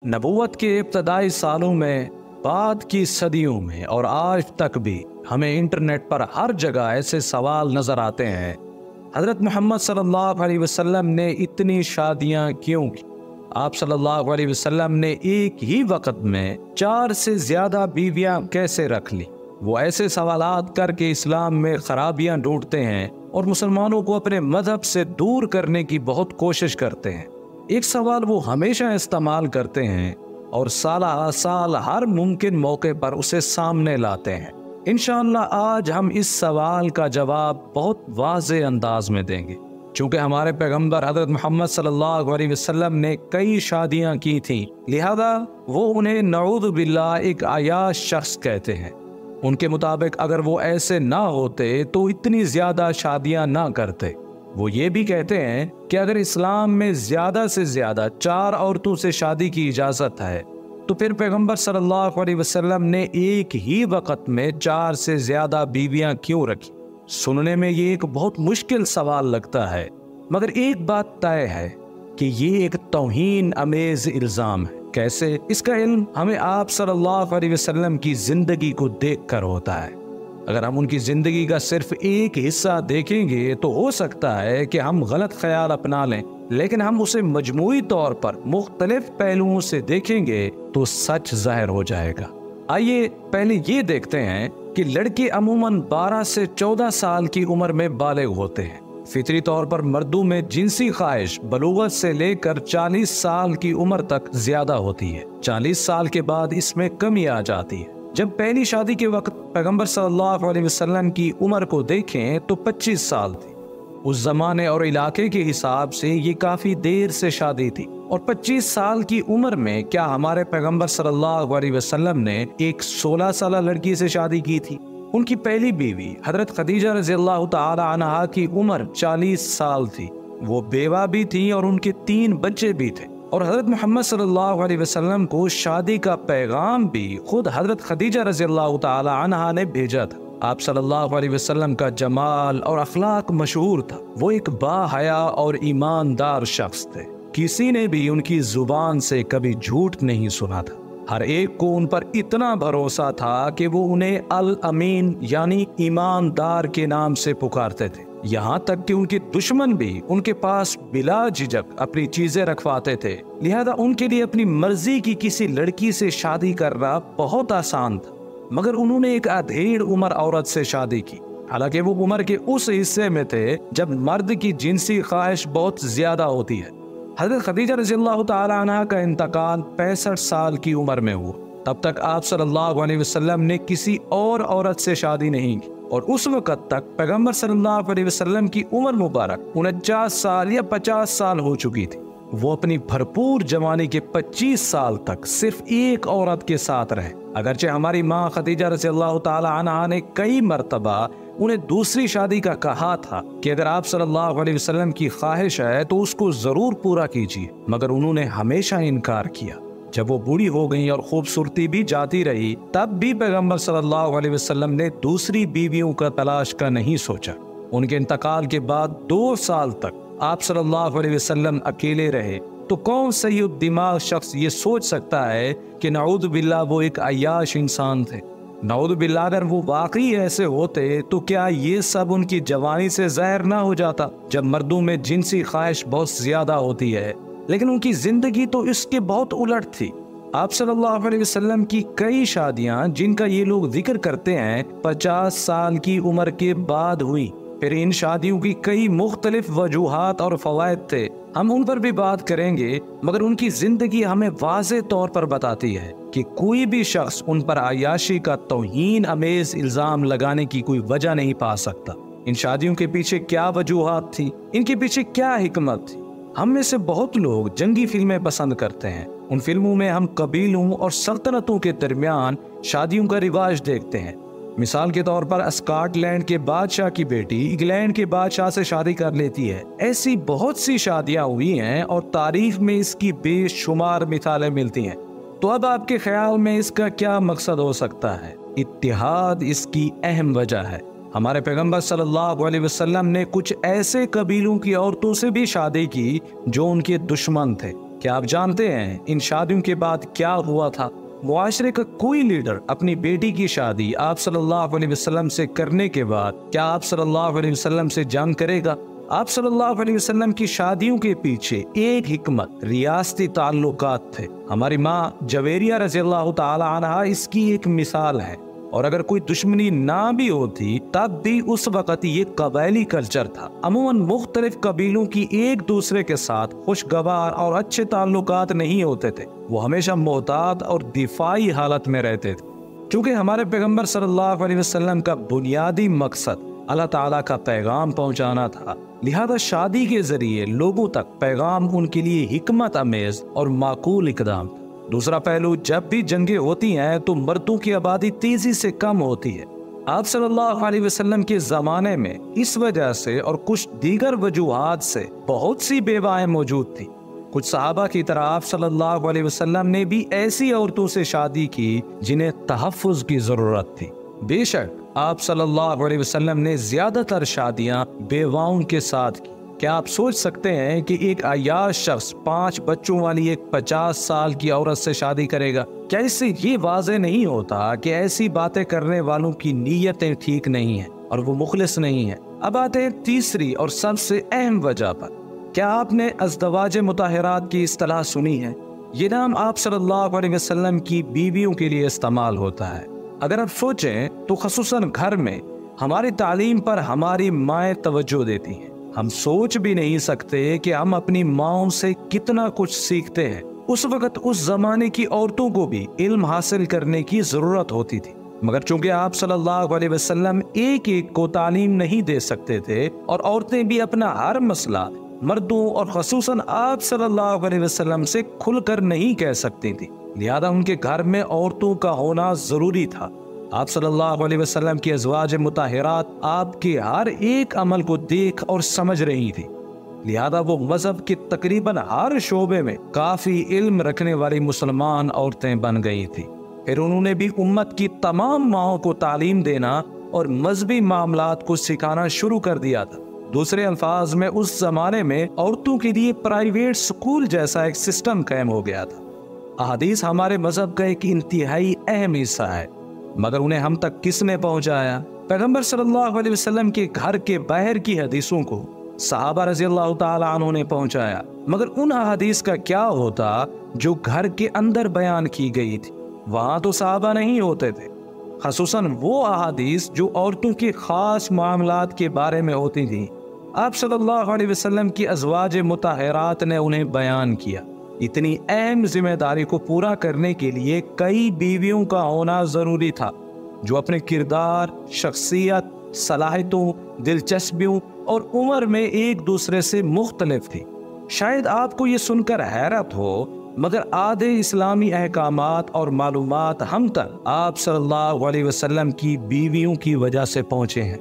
नबूवत के इब्तदाई सालों में, बाद की सदियों में और आज तक भी हमें इंटरनेट पर हर जगह ऐसे सवाल नजर आते हैं, हज़रत मोहम्मद सल्लल्लाहु अलैहि वसल्लम ने इतनी शादियां क्यों की? आप सल्लल्लाहु अलैहि वसल्लम ने एक ही वक्त में 4 से ज्यादा बीवियां कैसे रख ली? वो ऐसे सवालात करके इस्लाम में खराबियां ढूंढते हैं और मुसलमानों को अपने मजहब से दूर करने की बहुत कोशिश करते हैं। एक सवाल वो हमेशा इस्तेमाल करते हैं और साल साल हर मुमकिन मौके पर उसे सामने लाते हैं। इंशाअल्लाह आज हम इस सवाल का जवाब बहुत वाज़ेह अंदाज में देंगे। चूँकि हमारे पैगंबर हज़रत मोहम्मद सल्लल्लाहु अलैहि वसल्लम ने कई शादियां की थीं, लिहाजा वो उन्हें नऊज़ बिल्लाह एक आयाश शख्स कहते हैं। उनके मुताबिक अगर वो ऐसे ना होते तो इतनी ज़्यादा शादियां ना करते। वो ये भी कहते हैं कि अगर इस्लाम में ज़्यादा से ज़्यादा 4 औरतों से शादी की इजाज़त है तो फिर पैगंबर सल्लल्लाहु अलैहि वसल्लम ने एक ही वक़्त में 4 से ज़्यादा बीवियां क्यों रखी? सुनने में ये एक बहुत मुश्किल सवाल लगता है, मगर एक बात तय है कि ये एक तौहीन अमेज़ इल्ज़ाम है। कैसे? इसका इल्म हमें आप सल्लल्लाहु अलैहि वसल्लम की ज़िंदगी को देख कर होता है। अगर हम उनकी ज़िंदगी का सिर्फ एक हिस्सा देखेंगे तो हो सकता है कि हम गलत ख्याल अपना लें, लेकिन हम उसे मजमूई तौर पर मुख्तलिफ पहलुओं से देखेंगे तो सच ज़ाहिर हो जाएगा। आइए पहले ये देखते हैं कि लड़के अमूमन 12 से 14 साल की उम्र में बालिग होते हैं। फितरी तौर पर मर्दों में जिनसी ख्वाहिश बलूगत से लेकर 40 साल की उम्र तक ज्यादा होती है। 40 साल के बाद इसमें कमी आ जाती है। जब पहली शादी के वक्त पैगंबर सल्लल्लाहु अलैहि वसल्लम की उम्र को देखें तो 25 साल थी। उस जमाने और इलाके के हिसाब से ये काफी देर से शादी थी। और 25 साल की उम्र में क्या हमारे पैगंबर सल्लल्लाहु अलैहि वसल्लम ने एक 16 साल लड़की से शादी की थी? उनकी पहली बीवी हजरत खदीजा रज़ियल्लाहु ताला अन्हा की उम्र 40 साल थी। वो बेवा भी थी और उनके 3 बच्चे भी थे। और हजरत मोहम्मद सल्लल्लाहु अलैहि वसल्लम को शादी का पैगाम भी खुद हजरत खदीजा रज़ियल्लाहु ताला अन्हा ने भेजा था। आप सल्लल्लाहु अलैहि वसल्लम का जमाल और अखलाक मशहूर था। वो एक बाहया और ईमानदार शख्स थे। किसी ने भी उनकी जुबान से कभी झूठ नहीं सुना था। हर एक को उन पर इतना भरोसा था कि वो उन्हें अल अमीन यानी ईमानदार के नाम से पुकारते थे। यहाँ तक कि उनके दुश्मन भी उनके पास बिला झिझक अपनी चीजें रखवाते थे। लिहाजा उनके लिए अपनी मर्जी की किसी लड़की से शादी करना बहुत आसान था। मगर उन्होंने एक अधेड़ उम्र औरत से शादी की, हालांकि वो उम्र के उस हिस्से में थे जब मर्द की जिनसी ख्वाहिश बहुत ज्यादा होती है। हज़रत खदीजा रज़ियल्लाहु ताला अन्हा का इंतकाल 65 साल की उम्र में हुआ। तब तक आप सल्लल्लाहु अलैहि वसल्लम ने किसी और औरत से शादी नहीं की और उस वक़्त तक पैगंबर सल्लल्लाहु अलैहि वसल्लम की उम्र मुबारक 49 साल या 50 साल हो चुकी थी। वो अपनी भरपूर जवानी के 25 साल तक सिर्फ एक औरत के साथ रहे। अगरचे हमारी माँ खदीजा रज़ियल्लाहु ताला अन्हा ने कई मरतबा उन्हें दूसरी शादी का कहा था कि अगर आप सल्लल्लाहु अलैहि वसल्लम की ख्वाहिश है तो उसको जरूर पूरा कीजिए, मगर उन्होंने हमेशा इनकार किया। जब वो बूढ़ी हो गई और खूबसूरती भी जाती रही, तब भी पैगंबर सल्लल्लाहु अलैहि वसल्लम ने दूसरी बीवियों का तलाश का नहीं सोचा। उनके इंतकाल के बाद 2 साल तक आप सल्लल्लाहु अलैहि वसल्लम अकेले रहे। तो कौन सही दिमाग शख्स ये सोच सकता है कि नऊज़ बिल्लाह वो एक अय्याश इंसान थे? नऊज़ बिल्लाह अगर वो वाकई ऐसे होते तो क्या ये सब उनकी जवानी से ज़ाहिर ना हो जाता, जब मर्दों में जिनसी ख्वाहिश बहुत ज्यादा होती है? लेकिन उनकी जिंदगी तो इसके बहुत उलट थी। आप सल्लल्लाहु अलैहि वसल्लम की कई शादियां जिनका ये लोग जिक्र करते हैं 50 साल की उम्र के बाद हुई। फिर इन शादियों की कई मुख्तलिफ वजूहात और फवायद थे, हम उन पर भी बात करेंगे। मगर उनकी जिंदगी हमें वाज़ेह तौर पर बताती है कि कोई भी शख्स उन पर आयाशी का तौहीन अमेज इल्जाम लगाने की कोई वजह नहीं पा सकता। इन शादियों के पीछे क्या वजूहात थी, इनके पीछे क्या हिकमत थी? हम में से बहुत लोग जंगी फिल्में पसंद करते हैं। उन फिल्मों में हम कबीलों और सल्तनतों के दरमियान शादियों का रिवाज देखते हैं। मिसाल के तौर पर स्कॉटलैंड के बादशाह की बेटी इंग्लैंड के बादशाह से शादी कर लेती है। ऐसी बहुत सी शादियां हुई हैं और तारीख में इसकी बेशुमार मिसालें मिलती हैं। तो अब आपके ख्याल में इसका क्या मकसद हो सकता है? इत्तिहाद इसकी अहम वजह है। हमारे पैगंबर सल्लल्लाहु अलैहि वसल्लम ने कुछ ऐसे कबीलों की औरतों से भी शादी की जो उनके दुश्मन थे। کیا آپ جانتے ہیں ان شادیوں کے بعد کیا ہوا تھا؟ معاشرے کا کوئی لیڈر اپنی بیٹی کی شادی آپ صلی اللہ علیہ وسلم سے کرنے کے بعد کیا آپ صلی اللہ علیہ وسلم سے جنگ کرے گا؟ آپ صلی اللہ علیہ وسلم کی شادیوں کے پیچھے ایک حکمت ریاستی تعلقات تھے۔ ہماری ماں جویریہ رضی اللہ تعالی عنہ اس کی ایک مثال ہے، اور اگر کوئی دشمنی نہ بھی ہوتی تب بھی اس وقت یہ قبائلی کلچر تھا۔ عموماً مختلف قبیلوں کی ایک دوسرے کے ساتھ خوشگوار اور اچھے تعلقات نہیں ہوتے تھے، وہ ہمیشہ محتاط اور دفاعی حالت میں رہتے تھے۔ چونکہ ہمارے پیغمبر صلی اللہ علیہ وسلم کا بنیادی مقصد اللہ تعالیٰ کا پیغام پہنچانا تھا، لہذا شادی کے ذریعے لوگوں تک پیغام ان کے لیے حکمت امیز اور معقول اقدام تھا۔ دوسرا پہلو، جب بھی جنگیں ہوتی ہیں تو مردوں کی آبادی تیزی سے کم ہوتی ہے۔ آپ صلی اللہ علیہ وسلم کے زمانے میں اس وجہ سے اور کچھ دیگر وجوہات سے بہت سی بیوائیں موجود تھیں۔ کچھ صحابہ کی طرح آپ صلی اللہ علیہ وسلم نے بھی ایسی عورتوں سے شادی کی جنہیں تحفظ کی ضرورت تھی۔ بے شک آپ صلی اللہ علیہ وسلم نے زیادہ تر شادیاں بیواؤں کے ساتھ کی۔ کیا آپ سوچ سکتے ہیں کہ ایک عیاش شخص 5 بچوں والی ایک 50 سال کی عورت سے شادی کرے گا؟ کیا اس سے یہ واضح نہیں ہوتا کہ ایسی باتیں کرنے والوں کی نیتیں ٹھیک نہیں ہیں اور وہ مخلص نہیں ہیں؟ اب آتے ہیں تیسری اور سب سے اہم وجہ پر۔ کیا آپ نے ازدواج مطہرات کی اصطلاح سنی ہے؟ یہ نام آپ صلی اللہ علیہ وسلم کی بیویوں کے لیے استعمال ہوتا ہے۔ اگر آپ سوچیں تو خصوصاً گھر میں ہماری تعلیم پر ہماری مائیں توجہ دیتی ہیں۔ ہم سوچ بھی نہیں سکتے کہ ہم اپنی ماؤں سے کتنا کچھ سیکھتے ہیں۔ اس وقت اس زمانے کی عورتوں کو بھی علم حاصل کرنے کی ضرورت ہوتی تھی، مگر چونکہ آپ صلی اللہ علیہ وسلم ایک کو تعلیم نہیں دے سکتے تھے اور عورتیں بھی اپنا ہر مسئلہ مردوں اور خصوصاً آپ صلی اللہ علیہ وسلم سے کھل کر نہیں کہہ سکتی تھی، لہذا ان کے گھر میں عورتوں کا ہونا ضروری تھا۔ آپ صلی اللہ علیہ وسلم کی ازواج مطہرات آپ کے ہر ایک عمل کو دیکھ اور سمجھ رہی تھی، لہذا وہ مذہب کے تقریباً ہر شعبے میں کافی علم رکھنے والی مسلمان عورتیں بن گئی تھی۔ پھر انہوں نے بھی امت کی تمام ماؤں کو تعلیم دینا اور مذہبی معاملات کو سکھانا شروع کر دیا تھا۔ دوسرے الفاظ میں اس زمانے میں عورتوں کے لیے پرائیویٹ سکول جیسا ایک سسٹم قائم ہو گیا تھا۔ احادیث ہمارے مذہب کا ایک انتہائی اہم حصہ ہے، مگر انہیں ہم تک کس نے پہنچایا؟ پیغمبر صلی اللہ علیہ وسلم کے گھر کے باہر کی حدیثوں کو صحابہ رضی اللہ تعالی عنہ نے پہنچایا، مگر ان احادیث کا کیا ہوتا جو گھر کے اندر بیان کی گئی تھی؟ وہاں تو صحابہ نہیں ہوتے تھے، خصوصاً وہ احادیث جو عورتوں کے خاص معاملات کے بارے میں ہوتی تھیں۔ آپ صلی اللہ علیہ وسلم کی ازواج مطہرات نے انہیں بیان کیا۔ اتنی اہم ذمہ داری کو پورا کرنے کے لیے کئی بیویوں کا ہونا ضروری تھا جو اپنے کردار، شخصیت، صلاحیتوں، دلچسپیوں اور عمر میں ایک دوسرے سے مختلف تھی۔ شاید آپ کو یہ سن کر حیرت ہو، مگر آدھے اسلامی احکامات اور معلومات ہم تک آپ صلی اللہ علیہ وسلم کی بیویوں کی وجہ سے پہنچے ہیں۔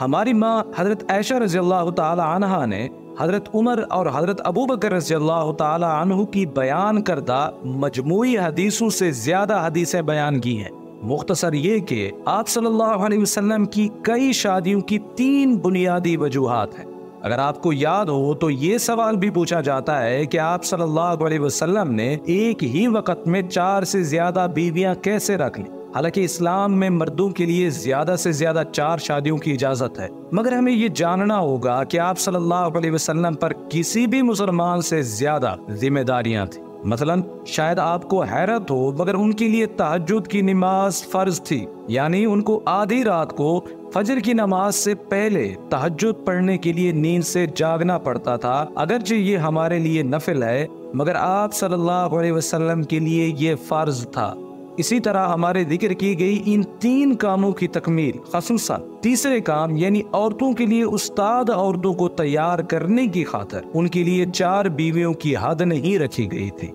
ہماری ماں حضرت عائشہ رضی اللہ تعالی عنہا نے حضرت عمر اور حضرت ابوبکر رضی اللہ تعالی عنہ کی بیان کردہ مجموعی حدیثوں سے زیادہ حدیثیں بیان کی ہیں۔ مختصر یہ کہ آپ صلی اللہ علیہ وسلم کی کئی شادیوں کی 3 بنیادی وجوہات ہیں۔ اگر آپ کو یاد ہو تو یہ سوال بھی پوچھا جاتا ہے کہ آپ صلی اللہ علیہ وسلم نے ایک ہی وقت میں 4 سے زیادہ بیویاں کیسے رکھ لیں؟ حالانکہ اسلام میں مردوں کے لیے زیادہ سے زیادہ 4 شادیوں کی اجازت ہے، مگر ہمیں یہ جاننا ہوگا کہ آپ صلی اللہ علیہ وسلم پر کسی بھی مسلمان سے زیادہ ذمہ داریاں تھیں۔ مثلا شاید آپ کو حیرت ہو، مگر ان کے لیے تہجد کی نماز فرض تھی، یعنی ان کو آدھی رات کو فجر کی نماز سے پہلے تہجد پڑھنے کے لیے نیند سے جاگنا پڑتا تھا۔ اگرچہ یہ ہمارے لیے نفل ہے، مگر آپ صلی اللہ علیہ وسلم کے لیے یہ فرض تھا۔ اسی طرح ہمارے ذکر کی گئی ان 3 کاموں کی تکمیل، خصوصاً تیسرے کام یعنی عورتوں کے لیے استاد عورتوں کو تیار کرنے کی خاطر ان کے لیے 4 بیویوں کی حد نہیں رکھی گئی تھی،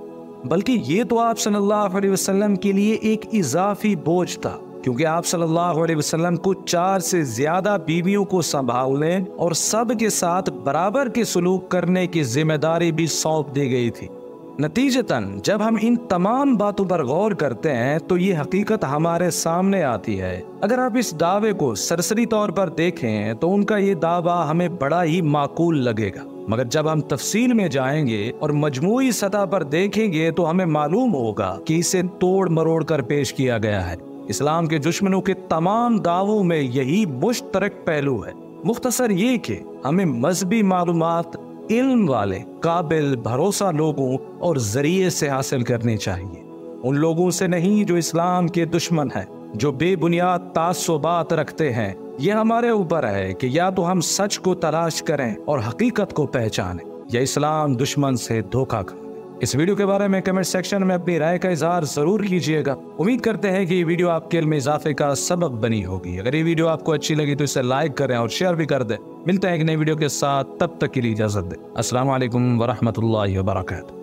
بلکہ یہ تو آپ صلی اللہ علیہ وسلم کے لیے ایک اضافی بوجھ تھا، کیونکہ آپ صلی اللہ علیہ وسلم کو 4 سے زیادہ بیویوں کو سنبھالنے اور سب کے ساتھ برابر کے سلوک کرنے کی ذمہ داری بھی سونپ دی گئی تھی۔ नतीजतन जब हम इन तमाम बातों पर गौर करते हैं तो ये हकीकत हमारे सामने आती है। अगर आप इस दावे को सरसरी तौर पर देखें तो उनका ये दावा हमें बड़ा ही माकूल लगेगा, मगर जब हम तफसील में जाएंगे और मजमूई सतह पर देखेंगे तो हमें मालूम होगा कि इसे तोड़ मरोड़ कर पेश किया गया है। इस्लाम के दुश्मनों के तमाम दावों में यही मुश्तरक पहलू है। मुख्तसर ये कि हमें मजहबी मालूमात इल्म वाले, काबिल, भरोसा लोगों और जरिए से हासिल करनी चाहिए, उन लोगों से नहीं जो इस्लाम के दुश्मन हैं, जो बेबुनियाद तासुबात रखते हैं। यह हमारे ऊपर है कि या तो हम सच को तलाश करें और हकीकत को पहचानें, या इस्लाम दुश्मन से धोखा खाएं। इस वीडियो के बारे में कमेंट सेक्शन में अपनी राय का इजहार जरूर कीजिएगा। उम्मीद करते हैं कि ये वीडियो आपके इल्म में इजाफे का सबब बनी होगी। अगर ये वीडियो आपको अच्छी लगी तो इसे लाइक करें और शेयर भी कर दें। मिलते हैं एक नई वीडियो के साथ, तब तक के लिए इजाजत दें। अस्सलाम वालेकुम वरहमतुल्लाहि वबरकातुहू।